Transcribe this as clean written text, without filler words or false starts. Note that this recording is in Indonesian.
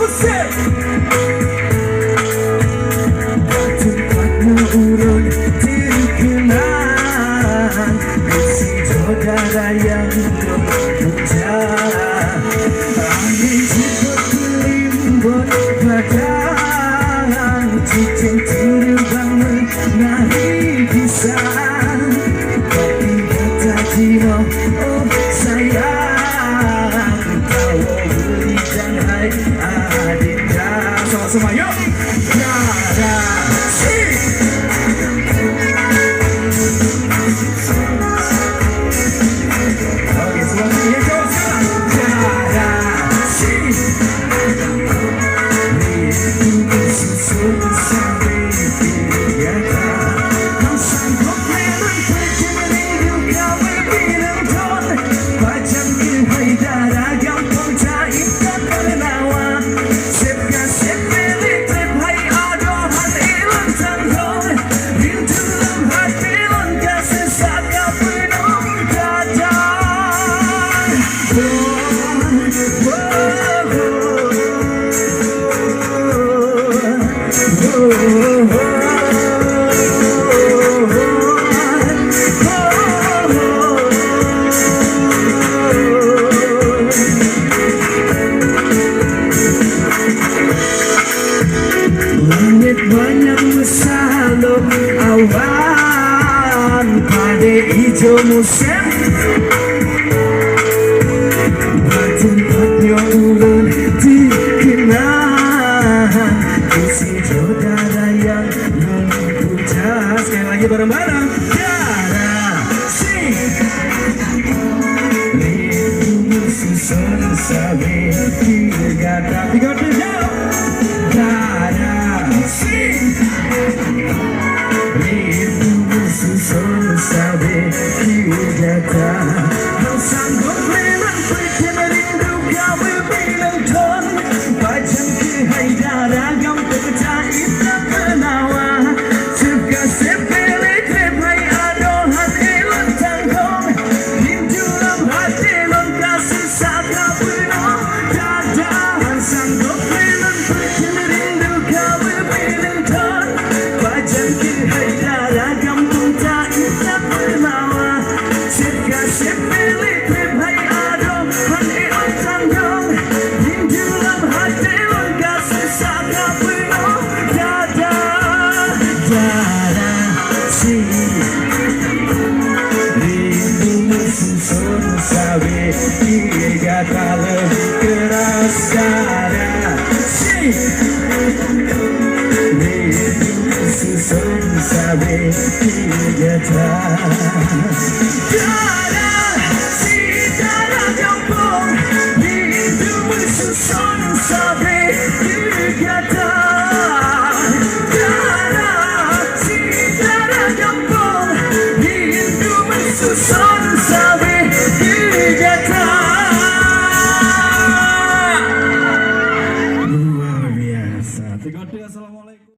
Usir tempatnya urun terkenal isi saudara yang berputar angin cepat melimbut badan cincin terbang menari pisang tapi kata Tino oh sayang kau beri dan hai adinda sama-sama yuk Dada si oke semuanya ya jauh sekarang Dada si rindu susun sampai tiada kau sanggup melantarkan rindu kau berbilang ton pajang kehai darah gampang cairkan menawa sepka sepele trep hai adohan ilang tanggong rindu dalam hati langkah sesaka penuh dada langit banyak bersalur awan pada hijau musim tempatnya ulun dikenal isi saudara yang mempunyai sekali lagi bareng-bareng darah si rindu susun sampai tiga jauh darah si rindu susun sampai tiga kau sanggup melantarkan rindu kau berbilang ton pajang kehai darah kau tercairkan menawa suka sepele trep hai adohan ilang tanggong rindu dalam hati langkah sesaka penuh dada sanggup melantarkan rindu kau berbilang ton pajang kehai darah kau tercairkan menawa suka sepele trep hai adohan ilang tanggong rindu dalam hati langkah sesaka penuh dada darah si rindu susun sampai tiga kali keras darah si rindu susun sampai tiga darah si darah kampung rindu susun sampai tiga darah si darah kampung rindu susun sampai tiga luar biasa. Assalamualaikum.